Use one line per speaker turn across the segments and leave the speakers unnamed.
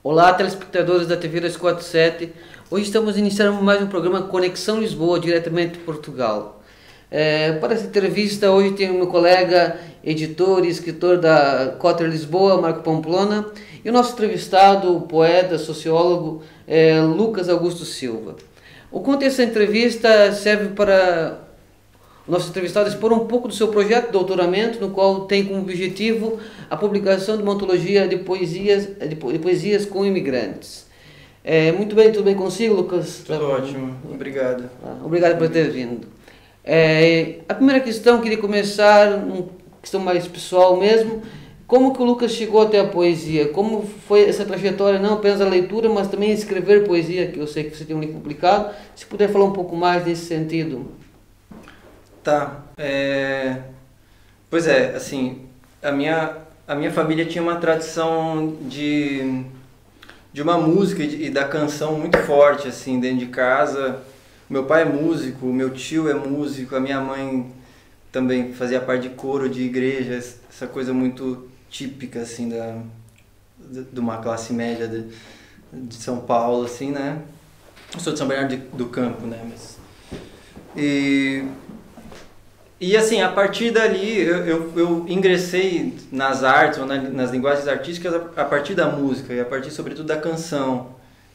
Olá, telespectadores da TV 247. Hoje estamos iniciando mais um programa Conexão Lisboa, diretamente de Portugal. Para essa entrevista, hoje tenho meu colega, editor e escritor da Cotter Lisboa, Marco Pamplona, e o nosso entrevistado, o poeta, sociólogo, Lucas Augusto Silva. O contexto da entrevista serve para o nosso entrevistado expor um pouco do seu projeto de doutoramento, no qual tem como objetivo a publicação de uma antologia de poesias com imigrantes. Muito bem, tudo bem consigo, Lucas?
Tudo ótimo, obrigado.
Obrigado por ter vindo. A primeira questão, queria começar, uma questão mais pessoal mesmo. Como que o Lucas chegou até a poesia? Como foi essa trajetória, não apenas a leitura, mas também escrever poesia, que eu sei que você tem um livro publicado. Se puder falar um pouco mais nesse sentido.
Tá, pois é, assim, a minha família tinha uma tradição de uma música e da canção muito forte, assim, dentro de casa. Meu pai é músico, meu tio é músico, a minha mãe também fazia parte de coro de igreja, essa coisa muito típica, assim, de uma classe média de São Paulo, assim, né? Eu sou de São Bernardo do Campo, né? E assim, a partir dali eu ingressei nas artes, ou nas linguagens artísticas a partir da música e a partir sobretudo da canção.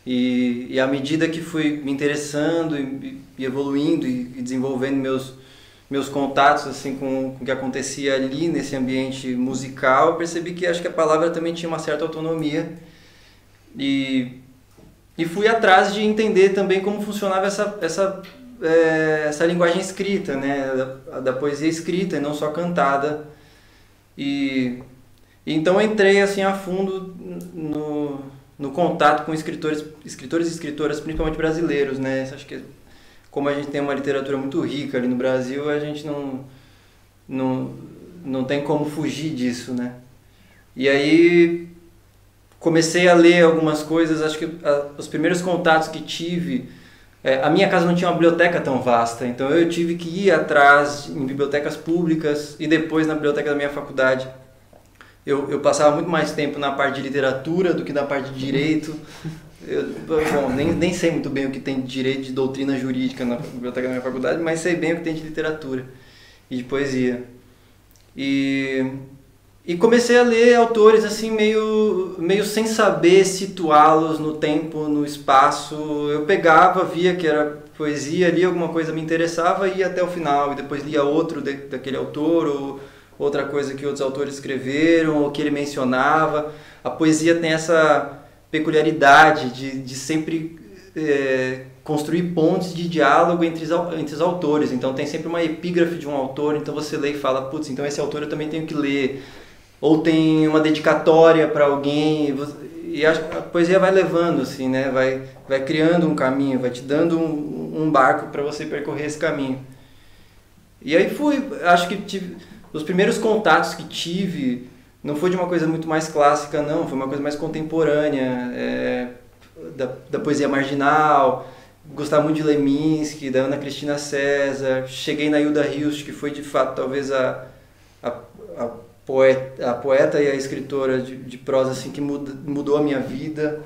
E à medida que fui me interessando e evoluindo e desenvolvendo meus contatos assim, com o que acontecia ali nesse ambiente musical, eu percebi que acho que a palavra também tinha uma certa autonomia. E fui atrás de entender também como funcionava essa linguagem escrita, né, da poesia escrita e não só cantada. E então eu entrei assim a fundo no contato com escritores e escritoras, principalmente brasileiros, né? Acho que como a gente tem uma literatura muito rica ali no Brasil, a gente não tem como fugir disso, né? E aí comecei a ler algumas coisas, acho que os primeiros contatos que tive, a minha casa não tinha uma biblioteca tão vasta, então eu tive que ir atrás em bibliotecas públicas e depois na biblioteca da minha faculdade. Eu passava muito mais tempo na parte de literatura do que na parte de direito. Bom, nem sei muito bem o que tem de direito de doutrina jurídica na biblioteca da minha faculdade, mas sei bem o que tem de literatura e de poesia. E comecei a ler autores assim meio sem saber situá-los no tempo, no espaço. Eu pegava, via que era poesia, lia alguma coisa me interessava e ia até o final, e depois lia outro daquele autor, ou outra coisa que outros autores escreveram, ou que ele mencionava. A poesia tem essa peculiaridade de sempre construir pontes de diálogo entre os autores. Então tem sempre uma epígrafe de um autor, então você lê e fala, putz, então esse autor eu também tenho que ler. Ou tem uma dedicatória para alguém, e a poesia vai levando, assim, né? Vai criando um caminho, vai te dando um barco para você percorrer esse caminho. E aí acho que os primeiros contatos que tive não foi de uma coisa muito mais clássica, não, foi uma coisa mais contemporânea, da poesia marginal. Gostava muito de Leminski, da Ana Cristina César. Cheguei na Hilda Hilst, que foi de fato talvez a poeta e a escritora de prosa assim, que mudou a minha vida.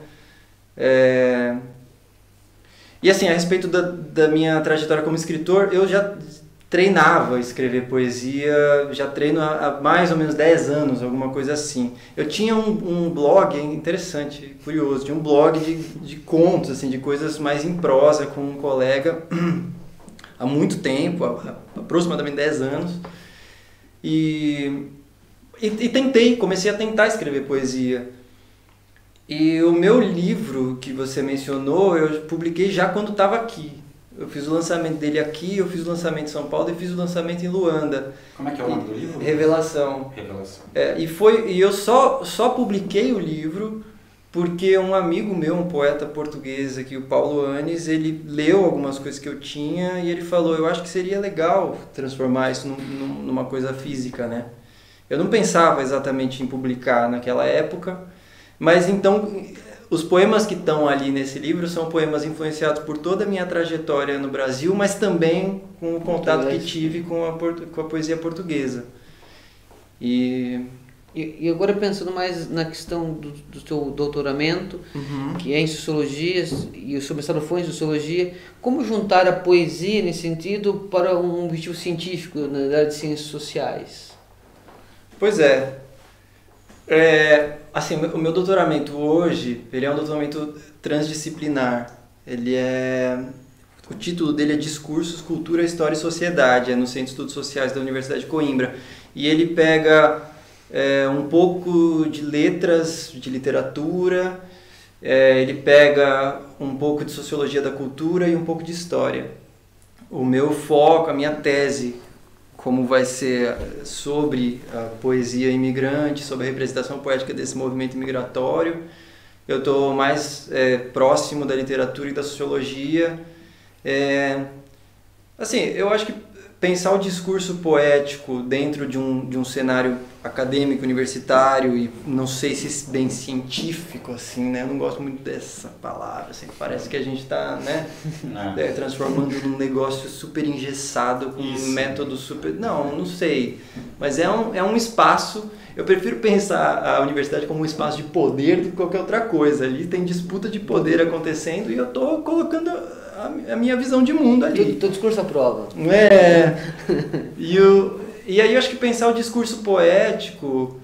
E assim, a respeito da minha trajetória como escritor, eu já treinava escrever poesia, já treino há mais ou menos 10 anos, alguma coisa assim. Eu tinha um blog interessante, curioso, tinha um blog de contos, assim, de coisas mais em prosa com um colega há muito tempo, há aproximadamente 10 anos. E comecei a tentar escrever poesia. E o meu livro que você mencionou, eu publiquei já quando estava aqui. Eu fiz o lançamento dele aqui, eu fiz o lançamento em São Paulo e fiz o lançamento em Luanda.
Como é que é o nome do livro?
Revelação.
Revelação.
E eu só publiquei o livro porque um amigo meu, um poeta português aqui, o Paulo Anes, ele leu algumas coisas que eu tinha e ele falou, eu acho que seria legal transformar isso numa coisa física, né? Eu não pensava exatamente em publicar naquela época, mas então os poemas que estão ali nesse livro são poemas influenciados por toda a minha trajetória no Brasil, mas também com o contato que tive com a poesia portuguesa. E
E agora pensando mais na questão do seu doutoramento, que é em Sociologia, e o seu mestrado foi em Sociologia, como juntar a poesia nesse sentido para um objetivo científico na área de ciências sociais?
Pois é. Assim, o meu doutoramento hoje, ele é um doutoramento transdisciplinar. O título dele é Discursos, Cultura, História e Sociedade, é no Centro de Estudos Sociais da Universidade de Coimbra. E ele pega um pouco de letras, de literatura, ele pega um pouco de sociologia da cultura e um pouco de história. O meu foco, a minha tese, como vai ser sobre a poesia imigrante, sobre a representação poética desse movimento imigratório. Eu estou mais próximo da literatura e da sociologia. Assim, eu acho que pensar o discurso poético dentro de um cenário acadêmico, universitário, e não sei se bem científico, assim, né? Eu não gosto muito dessa palavra, assim, parece que a gente está, né, transformando num negócio super engessado, com um método super... Não sei, mas é um espaço... Eu prefiro pensar a universidade como um espaço de poder do que qualquer outra coisa. Ali tem disputa de poder acontecendo e eu estou colocando a minha visão de mundo ali.
Teu discurso à prova.
E aí eu acho que pensar o discurso poético,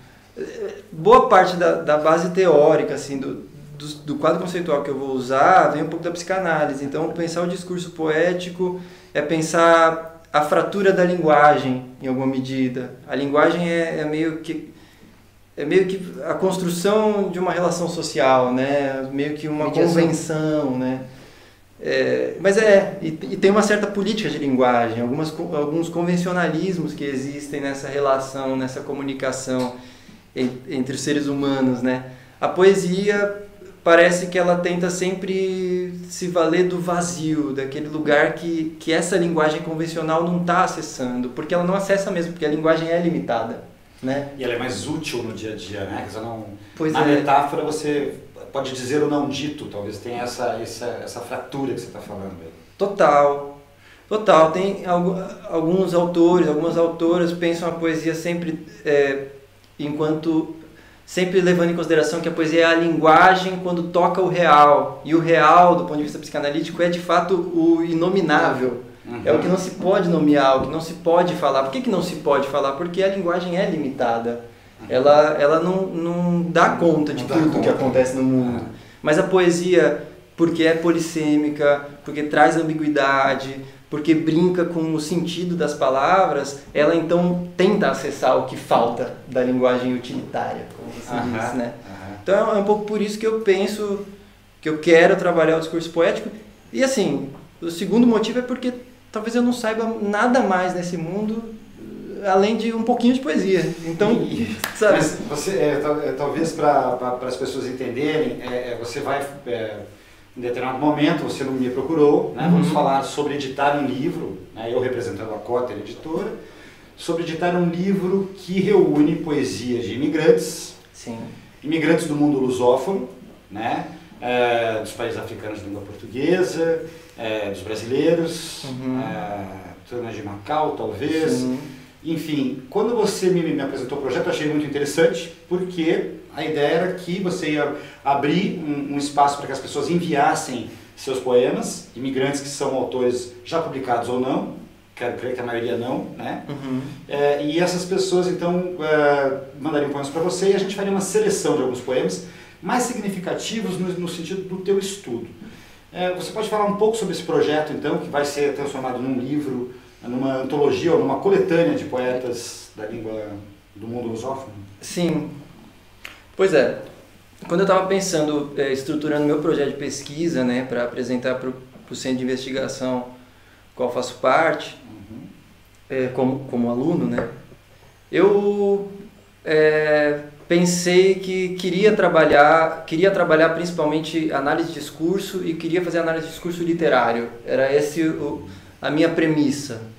boa parte da base teórica, assim, do quadro conceitual que eu vou usar, vem um pouco da psicanálise. Então, pensar o discurso poético é pensar a fratura da linguagem, em alguma medida. A linguagem é meio que a construção de uma relação social, né? Meio que uma convenção, né? Mas e tem uma certa política de linguagem, alguns convencionalismos que existem nessa relação, nessa comunicação entre os seres humanos, né? A poesia parece que ela tenta sempre se valer do vazio, daquele lugar que essa linguagem convencional não está acessando, porque ela não acessa mesmo, porque a linguagem é limitada, né?
E ela é mais útil no dia a dia, né? Na metáfora você pode dizer o não dito, talvez tenha essa fratura que você está falando aí.
Total. Tem alguns autores, algumas autoras pensam a poesia sempre sempre levando em consideração que a poesia é a linguagem quando toca o real. E o real, do ponto de vista psicanalítico, é de fato o inominável. É o que não se pode nomear, o que não se pode falar. Por que não se pode falar? Porque a linguagem é limitada. Ela não dá conta de tudo que acontece no mundo. Mas a poesia, porque é polissêmica, porque traz ambiguidade, porque brinca com o sentido das palavras, ela então tenta acessar o que falta da linguagem utilitária, como você disse, né? Então é um pouco por isso que eu penso que eu quero trabalhar o discurso poético. E assim, o segundo motivo é porque talvez eu não saiba nada mais nesse mundo além de um pouquinho de poesia. Então, sabe?
Mas você, talvez para as pessoas entenderem, você vai, em determinado momento, você me procurou, né? Vamos falar sobre editar um livro, né? Eu representando a Cotter Editora, sobre editar um livro que reúne poesias de imigrantes, imigrantes do mundo lusófono, né? Dos países africanos de língua portuguesa, dos brasileiros, turmas de Macau, talvez. Sim. Enfim, quando você me apresentou o projeto, eu achei muito interessante, porque a ideia era que você ia abrir um espaço para que as pessoas enviassem seus poemas, imigrantes que são autores já publicados ou não, quero crer que a maioria não, né? E essas pessoas, então, mandariam poemas para você e a gente faria uma seleção de alguns poemas mais significativos no sentido do teu estudo. Você pode falar um pouco sobre esse projeto, então, que vai ser transformado num livro, numa antologia ou numa coletânea de poetas da língua do mundo lusófono?
Sim. Pois é. Quando eu estava pensando, estruturando meu projeto de pesquisa, né, para apresentar para o centro de investigação qual faço parte, como aluno, né, eu pensei que queria trabalhar principalmente análise de discurso e queria fazer análise de discurso literário. Era a minha premissa.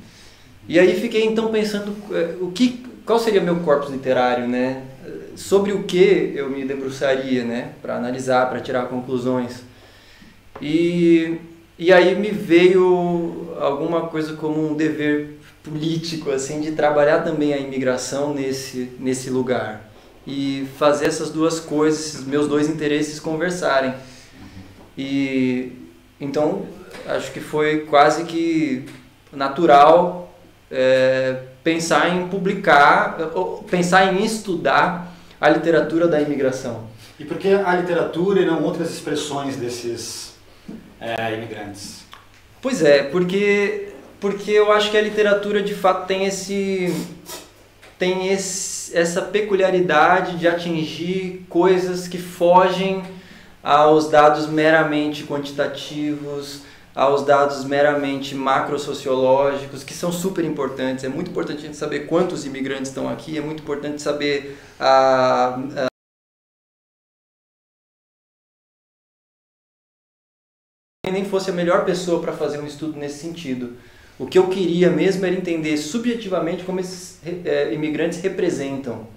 E aí fiquei então pensando qual seria meu corpus literário, né? Sobre o que eu me debruçaria, né? Para analisar, para tirar conclusões. E aí me veio alguma coisa como um dever político, assim, de trabalhar também a imigração nesse lugar. e fazer essas duas coisas, esses meus dois interesses conversarem. E então acho que foi quase que natural pensar em publicar, pensar em estudar a literatura da imigração.
E por que a literatura e não outras expressões desses imigrantes?
Pois é, porque eu acho que a literatura de fato tem essa peculiaridade de atingir coisas que fogem aos dados meramente quantitativos, aos dados meramente macrosociológicos, que são super importantes. É muito importante a gente saber quantos imigrantes estão aqui, é muito importante saber nem fosse a melhor pessoa para fazer um estudo nesse sentido. O que eu queria mesmo era entender subjetivamente como esses imigrantes representam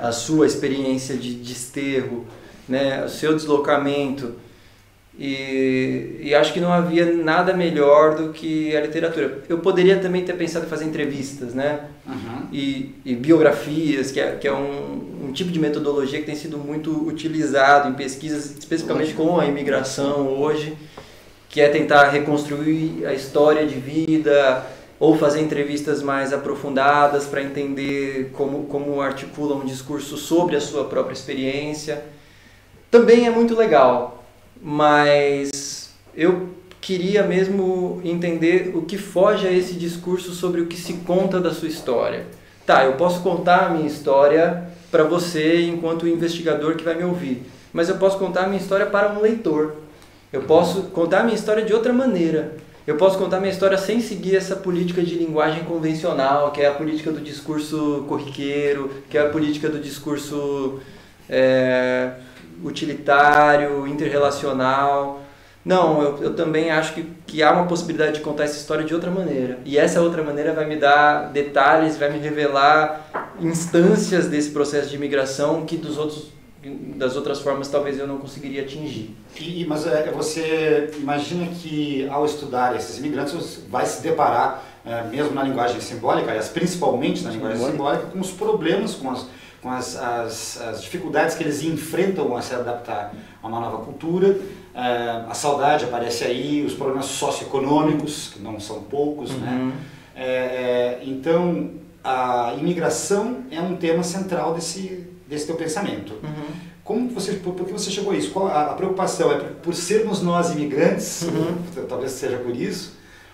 a sua experiência de desterro, né, o seu deslocamento. E acho que não havia nada melhor do que a literatura. Eu poderia também ter pensado em fazer entrevistas, né? E biografias, que é um tipo de metodologia que tem sido muito utilizado em pesquisas, especificamente com a imigração hoje, que é tentar reconstruir a história de vida ou fazer entrevistas mais aprofundadas para entender como articula um discurso sobre a sua própria experiência. Também é muito legal, mas eu queria mesmo entender o que foge a esse discurso sobre o que se conta da sua história. Tá, eu posso contar a minha história para você enquanto investigador que vai me ouvir, mas eu posso contar a minha história para um leitor. Eu posso contar a minha história de outra maneira. Eu posso contar a minha história sem seguir essa política de linguagem convencional, que é a política do discurso corriqueiro, que é a política do discurso utilitário, interrelacional. Não, eu também acho que há uma possibilidade de contar essa história de outra maneira. E essa outra maneira vai me dar detalhes, vai me revelar instâncias desse processo de imigração que das outras formas talvez eu não conseguiria atingir.
Mas você imagina que ao estudar esses imigrantes você vai se deparar, mesmo na linguagem simbólica, aliás, principalmente na linguagem simbólica, com os problemas, com as dificuldades que eles enfrentam a se adaptar a uma nova cultura. A saudade aparece aí, os problemas socioeconômicos, que não são poucos, né? Então, a imigração é um tema central desse teu pensamento. Por que você chegou a isso? Qual a preocupação? É por sermos nós imigrantes? Talvez seja por isso,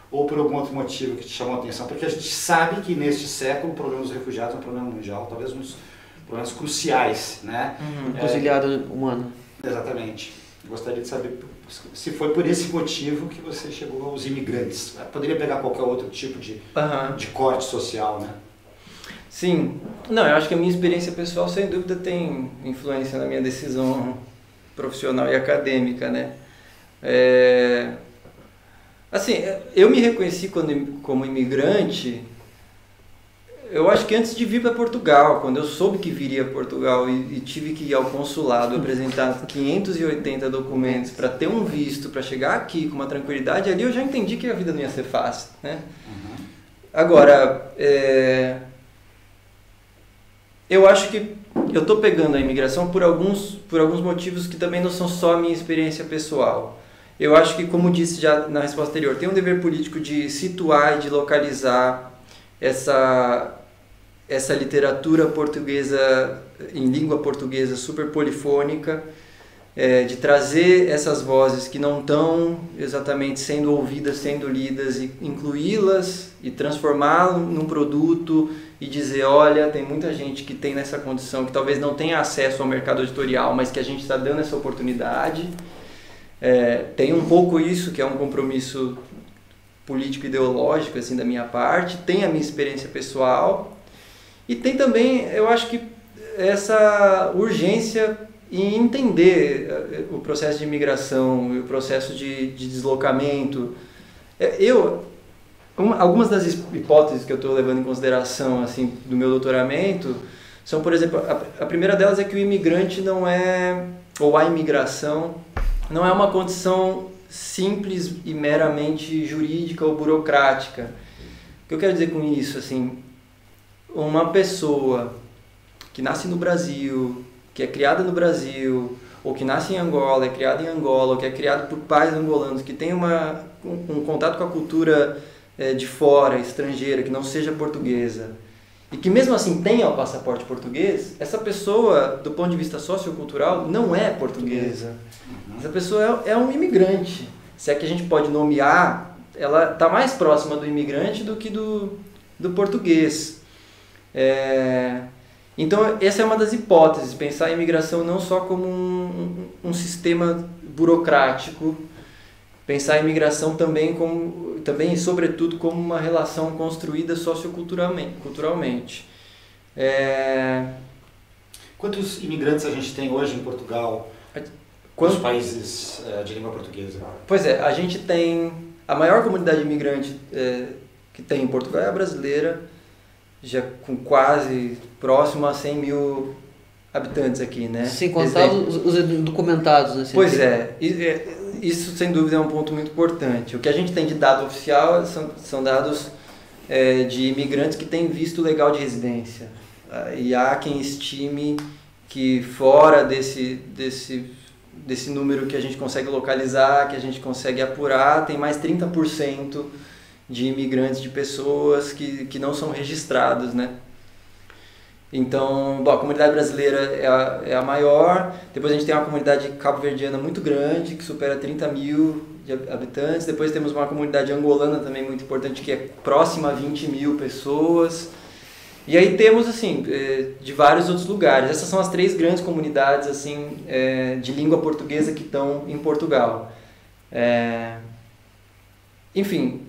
ou por algum outro motivo que te chamou a atenção? Porque a gente sabe que neste século o problema dos refugiados é um problema mundial, talvez um dos problemas cruciais, né?
Encruzilhada humana.
Exatamente. Gostaria de saber se foi por esse motivo que você chegou aos imigrantes. Poderia pegar qualquer outro tipo de corte social, né?
Sim. Não, eu acho que a minha experiência pessoal, sem dúvida, tem influência na minha decisão profissional e acadêmica, né? Assim, eu me reconheci como imigrante, eu acho que antes de vir para Portugal, quando eu soube que viria a Portugal e tive que ir ao consulado apresentar 580 documentos para ter um visto, para chegar aqui com uma tranquilidade, ali eu já entendi que a vida não ia ser fácil, né? Agora, eu acho que eu estou pegando a imigração por alguns motivos que também não são só a minha experiência pessoal. Eu acho que, como disse já na resposta anterior, tem um dever político de situar e de localizar essa literatura portuguesa, em língua portuguesa super polifônica, de trazer essas vozes que não estão exatamente sendo ouvidas, sendo lidas, e incluí-las e transformá-las num produto e dizer, olha, tem muita gente que tem nessa condição, que talvez não tenha acesso ao mercado editorial, mas que a gente está dando essa oportunidade. Tem um pouco isso, que é um compromisso político-ideológico assim, da minha parte, tem a minha experiência pessoal, e tem também, eu acho que essa urgência em entender o processo de imigração e o processo de deslocamento. Algumas das hipóteses que eu estou levando em consideração assim, do meu doutoramento são, por exemplo, a primeira delas é que o imigrante não é, ou a imigração, não é uma condição simples e meramente jurídica ou burocrática. O que eu quero dizer com isso? Assim, uma pessoa que nasce no Brasil, que é criada no Brasil, ou que nasce em Angola, é criada em Angola, ou que é criado por pais angolanos, que tem um contato com a cultura de fora, estrangeira, que não seja portuguesa, e que mesmo assim tenha o passaporte português, essa pessoa, do ponto de vista sociocultural, não é portuguesa. Essa pessoa é um imigrante. Se é que a gente pode nomear, ela está mais próxima do imigrante do que do português. Então, essa é uma das hipóteses, pensar a imigração não só como um sistema burocrático, pensar a imigração também e sobretudo como uma relação construída socioculturalmente.
Quantos imigrantes a gente tem hoje em Portugal, nos países de língua portuguesa?
Pois é, a gente tem a maior comunidade imigrante que tem em Portugal é a brasileira, já com quase próximo a 100 mil habitantes aqui, né?
Sem contar os documentados, né?
Pois é, isso sem dúvida é um ponto muito importante. O que a gente tem de dado oficial são dados de imigrantes que têm visto legal de residência. E há quem estime que fora desse número que a gente consegue localizar, que a gente consegue apurar, tem mais 30% de imigrantes, de pessoas que não são registrados, né? Então, a comunidade brasileira é a maior, depois a gente tem uma comunidade cabo-verdiana muito grande, que supera 30 mil de habitantes, depois temos uma comunidade angolana também muito importante, que é próxima a 20 mil pessoas, e aí temos, assim, de vários outros lugares. Essas são as 3 grandes comunidades, assim, de língua portuguesa que estão em Portugal. Enfim,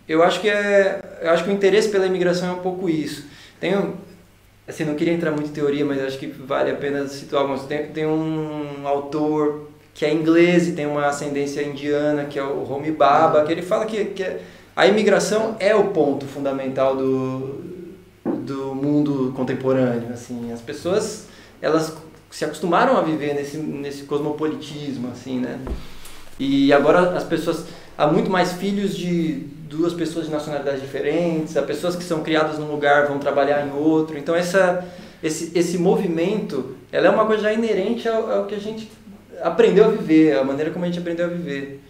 eu acho que o interesse pela imigração é um pouco isso. Assim, não queria entrar muito em teoria, mas acho que vale a pena situar alguns. Tem um autor que é inglês e tem uma ascendência indiana, que é o Homi Bhabha, que ele fala que a imigração é o ponto fundamental do mundo contemporâneo. Assim, as pessoas, elas se acostumaram a viver nesse cosmopolitismo, assim, né? E agora as pessoas... Há muito mais filhos de 2 pessoas de nacionalidades diferentes, há pessoas que são criadas num lugar vão trabalhar em outro. Então esse movimento, ela é uma coisa já inerente ao que a gente aprendeu a viver, a maneira como a gente aprendeu a viver.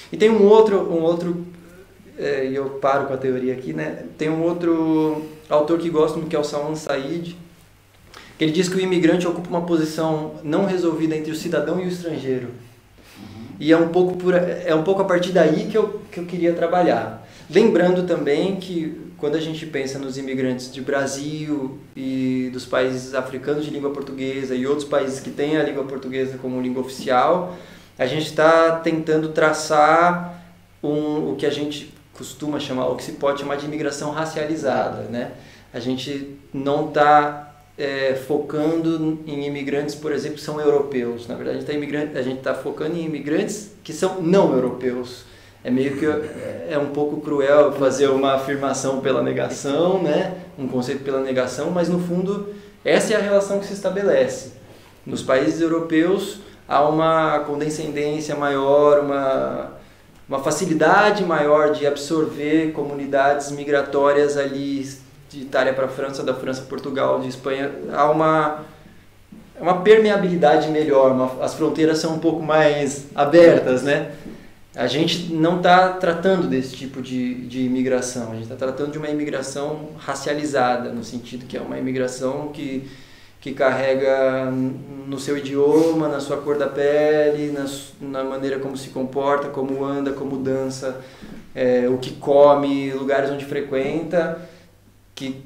E tem um outro e eu paro com a teoria aqui, né? Tem um outro autor que gosto muito, que é o Salman Said, que ele diz que o imigrante ocupa uma posição não resolvida entre o cidadão e o estrangeiro. E é um pouco a partir daí que eu queria trabalhar. Lembrando também que quando a gente pensa nos imigrantes de Brasil e dos países africanos de língua portuguesa e outros países que têm a língua portuguesa como língua oficial, a gente está tentando traçar o que a gente costuma chamar, o que se pode chamar de imigração racializada, né? A gente não está focando em imigrantes, por exemplo, que são europeus. Na verdade, a gente está focando em imigrantes que são não europeus. É meio que um pouco cruel fazer uma afirmação pela negação, né? Um conceito pela negação, mas no fundo essa é a relação que se estabelece. Nos países europeus há uma condescendência maior, uma facilidade maior de absorver comunidades migratórias ali de Itália para a França, da França para Portugal, de Espanha. Há uma permeabilidade melhor, as fronteiras são um pouco mais abertas, né? A gente não está tratando desse tipo de imigração, a gente está tratando de uma imigração racializada, no sentido que é uma imigração que carrega no seu idioma, na sua cor da pele, na maneira como se comporta, como anda, como dança, o que come, lugares onde frequenta, que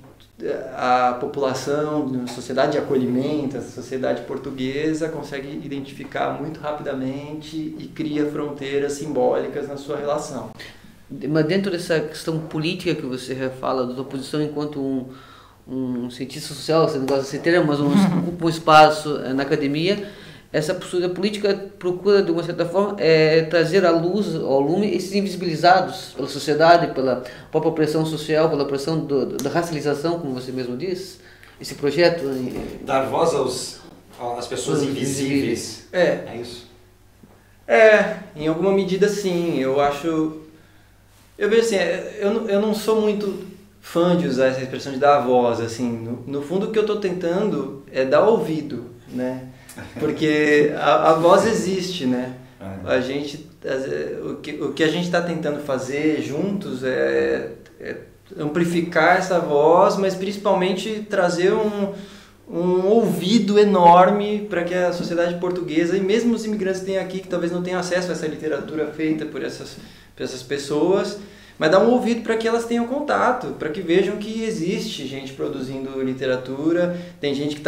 a população, a sociedade de acolhimento, a sociedade portuguesa consegue identificar muito rapidamente e cria fronteiras simbólicas na sua relação.
Mas dentro dessa questão política que você fala, da sua posição enquanto um cientista social, você não gosta desse termo, mas ocupa um espaço na academia, essa postura política procura, de uma certa forma, trazer à luz, ao lume, esses invisibilizados pela sociedade, pela própria pressão social, pela pressão da racialização, como você mesmo diz, esse projeto...
Dar voz às pessoas invisíveis. É isso?
Em alguma medida sim. Eu vejo assim, eu não sou muito fã de usar essa expressão de dar a voz, assim. No fundo, o que eu estou tentando é dar ouvido, né? Porque a voz existe, né? A gente, o que a gente está tentando fazer juntos é amplificar essa voz, mas principalmente trazer um ouvido enorme para que a sociedade portuguesa, e mesmo os imigrantes que tem aqui, que talvez não tenham acesso a essa literatura feita por essas pessoas, mas dar um ouvido para que elas tenham contato, para que vejam que existe gente produzindo literatura, tem gente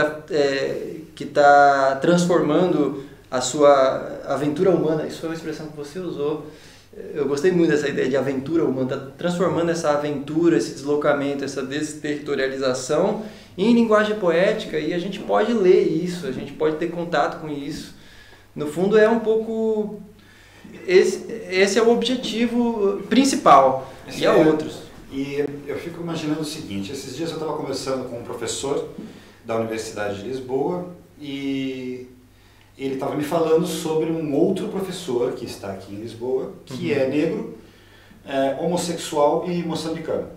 que tá transformando a sua aventura humana. Isso foi uma expressão que você usou. Eu gostei muito dessa ideia de aventura humana, tá transformando essa aventura, esse deslocamento, essa desterritorialização em linguagem poética, e a gente pode ler isso, a gente pode ter contato com isso. No fundo é um pouco... Esse é o objetivo principal, e há outros.
E eu fico imaginando o seguinte, esses dias eu estava conversando com um professor da Universidade de Lisboa, e ele estava me falando sobre um outro professor que está aqui em Lisboa, que é negro, homossexual e moçambicano.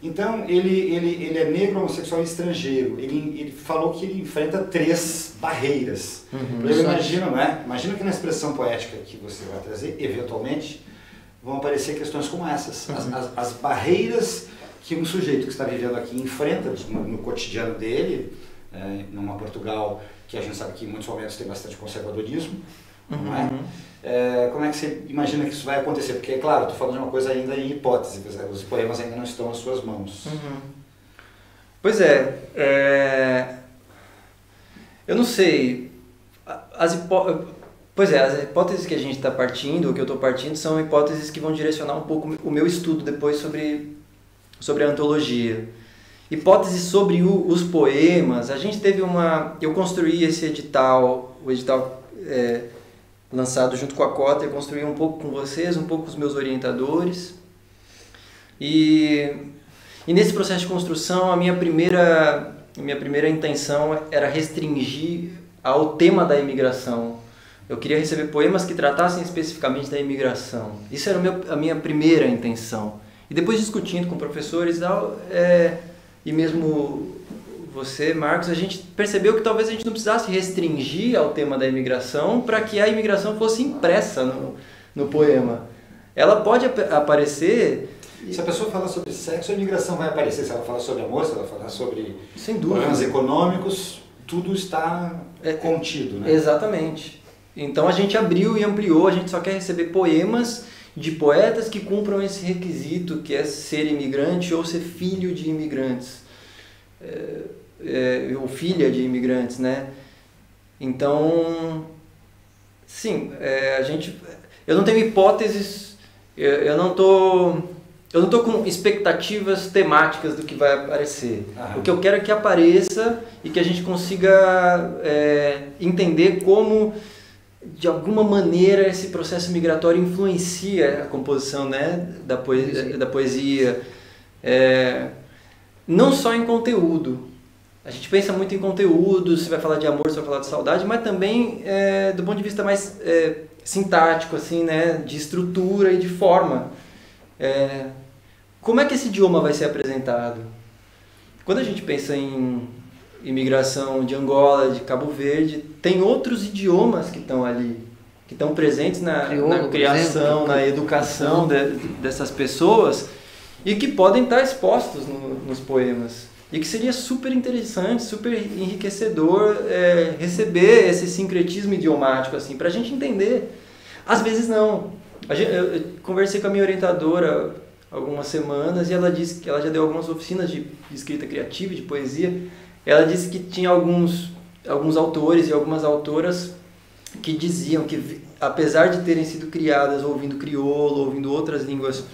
Então, ele é negro, homossexual e estrangeiro. Ele falou que ele enfrenta 3 barreiras. Eu imagino, né? Imagino que na expressão poética que você vai trazer, eventualmente, vão aparecer questões como essas. As barreiras que um sujeito que está vivendo aqui enfrenta no cotidiano dele, numa Portugal que a gente sabe que em muitos momentos tem bastante conservadorismo, não é? Como é que você imagina que isso vai acontecer? Porque, é claro, estou falando de uma coisa ainda em hipótese, os poemas ainda não estão nas suas mãos.
Pois eu não sei, as hipóteses que a gente está partindo, o que eu estou partindo, são hipóteses que vão direcionar um pouco o meu estudo depois sobre a antologia. Hipóteses sobre os poemas, a gente teve eu construí esse edital, o edital lançado junto com a Cota, eu construí um pouco com vocês, um pouco com os meus orientadores, e nesse processo de construção a minha primeira intenção era restringir ao tema da imigração. Eu queria receber poemas que tratassem especificamente da imigração. Isso era a minha primeira intenção. E depois discutindo com professores e mesmo você, Marcos, a gente percebeu que talvez a gente não precisasse restringir ao tema da imigração para que a imigração fosse impressa no poema. Ela pode aparecer...
Se a pessoa falar sobre sexo, a imigração vai aparecer. Se ela falar sobre amor, se ela falar sobre problemas econômicos, tudo está contido, né?
Exatamente. Então a gente abriu e ampliou, a gente só quer receber poemas de poetas que cumpram esse requisito, que é ser imigrante ou ser filho de imigrantes. Ou filha de imigrantes, né? Então, sim, eu não tenho hipóteses, eu não tô com expectativas temáticas do que vai aparecer. O que eu quero é que apareça e que a gente consiga entender como, de alguma maneira, esse processo migratório influencia a composição, né, da poesia. Não só em conteúdo. A gente pensa muito em conteúdo, se vai falar de amor, se vai falar de saudade, mas também do ponto de vista mais sintático, assim, né, de estrutura e de forma. Como é que esse idioma vai ser apresentado? Quando a gente pensa em imigração de Angola, de Cabo Verde, tem outros idiomas que estão ali, que estão presentes na criação, na educação dessas pessoas, e que podem estar expostos nos poemas. E que seria super interessante, super enriquecedor receber esse sincretismo idiomático, assim, para a gente entender. Às vezes não. Eu conversei com a minha orientadora há algumas semanas e ela disse que ela já deu algumas oficinas de escrita criativa, de poesia. Ela disse que tinha alguns autores e algumas autoras que diziam que, apesar de terem sido criadas ouvindo crioulo, ouvindo outras línguas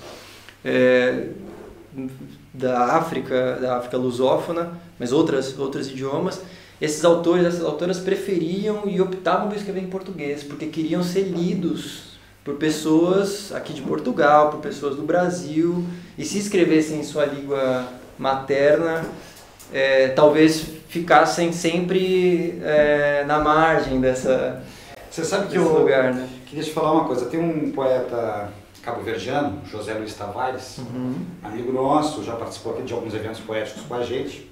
da África lusófona, mas outros idiomas, esses autores, essas autoras preferiam e optavam por escrever em português, porque queriam ser lidos por pessoas aqui de Portugal, por pessoas do Brasil, e se escrevessem em sua língua materna, talvez ficassem sempre na margem
Você sabe que
lugar, né?
Queria te falar uma coisa. Tem um poeta cabo-verdiano, José Luiz Tavares, amigo nosso, já participou aqui de alguns eventos poéticos com a gente,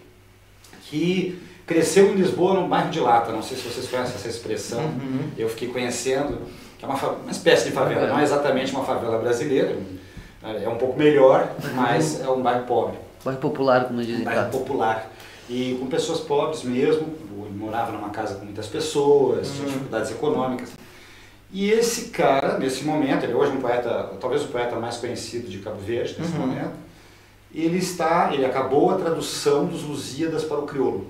que cresceu em Lisboa, no bairro de Lata, não sei se vocês conhecem essa expressão, eu fiquei conhecendo, que é uma espécie de favela, não é exatamente uma favela brasileira, é um pouco melhor, mas é um bairro pobre.
Bairro popular, como dizem.
Bairro popular. E com pessoas pobres mesmo, ele morava numa casa com muitas pessoas, tinha dificuldades econômicas. E esse cara, nesse momento, ele hoje é um poeta, talvez o poeta mais conhecido de Cabo Verde nesse momento, ele acabou a tradução dos Lusíadas para o crioulo.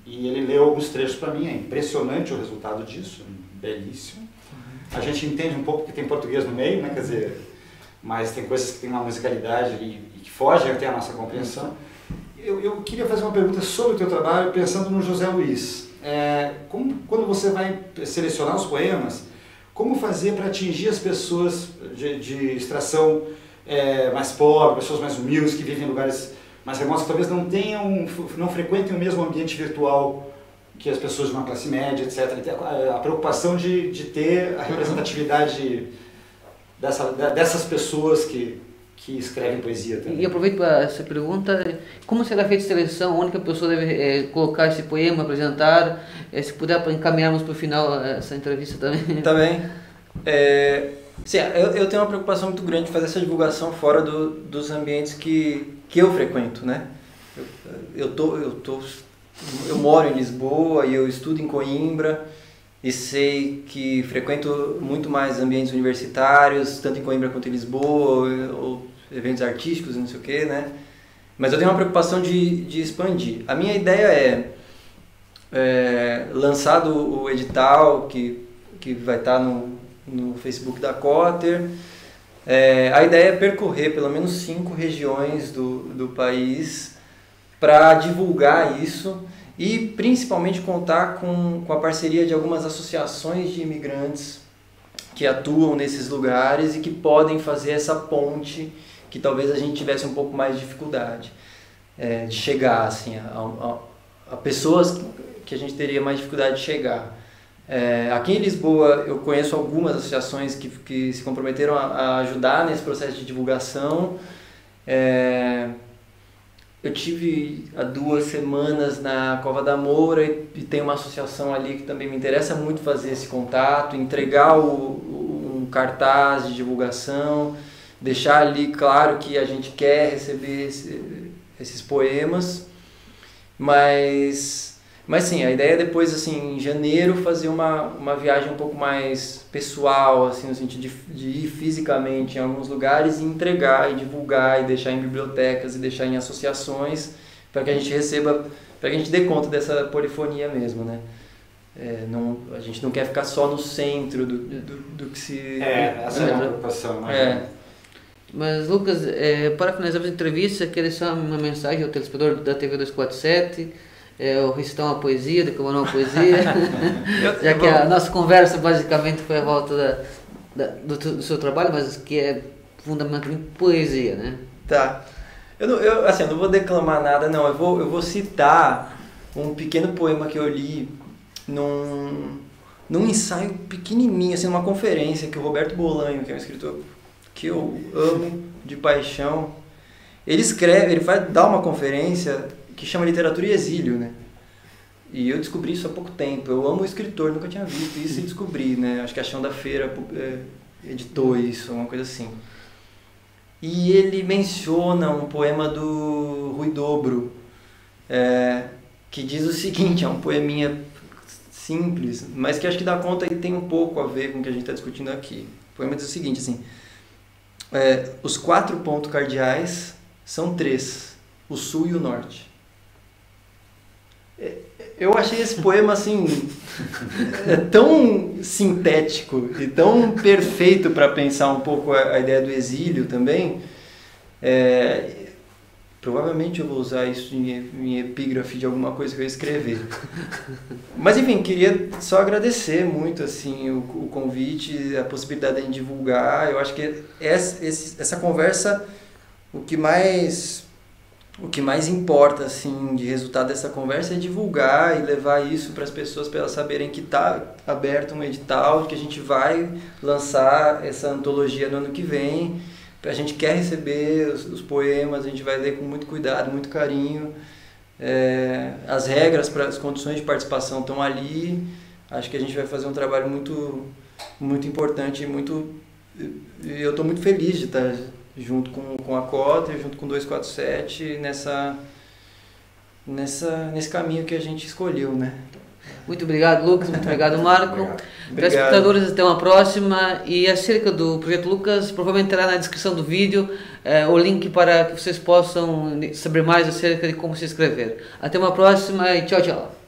E ele leu alguns trechos para mim, é impressionante o resultado disso, belíssimo. A gente entende um pouco que tem português no meio, né, quer dizer, mas tem coisas que tem uma musicalidade e que fogem até a nossa compreensão. Eu queria fazer uma pergunta sobre o teu trabalho, pensando no José Luiz. Quando você vai selecionar os poemas, como fazer para atingir as pessoas de extração mais pobre, pessoas mais humildes, que vivem em lugares mais remotos, que talvez não frequentem o mesmo ambiente virtual que as pessoas de uma classe média, etc. A preocupação de ter a representatividade dessas pessoas que escrevem poesia também.
E aproveito para essa pergunta, como será feita a seleção? Onde que a pessoa deve colocar esse poema, apresentar? Se puder encaminharmos para o final essa entrevista também.
Tá bem. Sim, eu tenho uma preocupação muito grande de fazer essa divulgação fora dos ambientes que eu frequento, né? Eu moro em Lisboa e eu estudo em Coimbra e sei que frequento muito mais ambientes universitários, tanto em Coimbra quanto em Lisboa, ou eventos artísticos, não sei o que, né? Mas eu tenho uma preocupação de expandir. A minha ideia lançado o edital que vai estar no Facebook da Cotter, a ideia é percorrer pelo menos 5 regiões do país para divulgar isso e principalmente contar com a parceria de algumas associações de imigrantes que atuam nesses lugares e que podem fazer essa ponte que talvez a gente tivesse um pouco mais de dificuldade de chegar assim, a pessoas que a gente teria mais dificuldade de chegar. Aqui em Lisboa eu conheço algumas associações que se comprometeram a ajudar nesse processo de divulgação. Eu tive há 2 semanas na Cova da Moura e tem uma associação ali que também me interessa muito fazer esse contato, entregar um cartaz de divulgação, deixar ali claro que a gente quer receber esses poemas, mas sim, a ideia é depois, assim, em janeiro, fazer uma viagem um pouco mais pessoal, assim, no sentido de ir fisicamente em alguns lugares e entregar, e divulgar, e deixar em bibliotecas, e deixar em associações, para que a gente receba, para que a gente dê conta dessa polifonia mesmo, né? A gente não quer ficar só no centro do que se...
essa é uma preocupação, né?
Mas, Lucas, para finalizar a entrevista, queria só uma mensagem ao telespectador da TV 247, ou recitar uma poesia, declamar uma poesia, já que a nossa conversa basicamente foi à volta do seu trabalho, mas que é fundamentalmente poesia, né?
Tá. Eu não vou declamar nada, não. Eu vou citar um pequeno poema que eu li num ensaio pequenininho, assim, numa conferência que o Roberto Bolanho, que é um escritor que eu amo de paixão, ele vai dar uma conferência que chama Literatura e Exílio, né? E eu descobri isso há pouco tempo. Eu amo o escritor, nunca tinha visto isso e descobri, né? Acho que a Chão da Feira editou isso, uma coisa assim. E ele menciona um poema do Rui Dobro, que diz o seguinte, é um poeminha simples, mas que acho que dá conta e tem um pouco a ver com o que a gente está discutindo aqui. O poema diz o seguinte, assim, os 4 pontos cardeais são 3, o sul e o norte. Eu achei esse poema assim tão sintético e tão perfeito para pensar um pouco a ideia do exílio também. Provavelmente eu vou usar isso em epígrafe de alguma coisa que eu escrever. Mas enfim, queria só agradecer muito assim, o convite, a possibilidade de divulgar. Eu acho que essa conversa, o que mais o que mais importa assim de resultado dessa conversa é divulgar e levar isso para as pessoas, para elas saberem que está aberto um edital, que a gente vai lançar essa antologia no ano que vem. A gente quer receber os poemas, a gente vai ler com muito cuidado, muito carinho. As regras, para as condições de participação estão ali. Acho que a gente vai fazer um trabalho muito, muito importante, e eu estou muito feliz de estar junto com a Cotter, junto com 247, nesse caminho que a gente escolheu, né?
Muito obrigado, Lucas. Muito obrigado, Marco.
Obrigado.
Telespectadores, até uma próxima. E acerca do Projeto Lucas, provavelmente terá na descrição do vídeo o link para que vocês possam saber mais acerca de como se inscrever. Até uma próxima e tchau, tchau.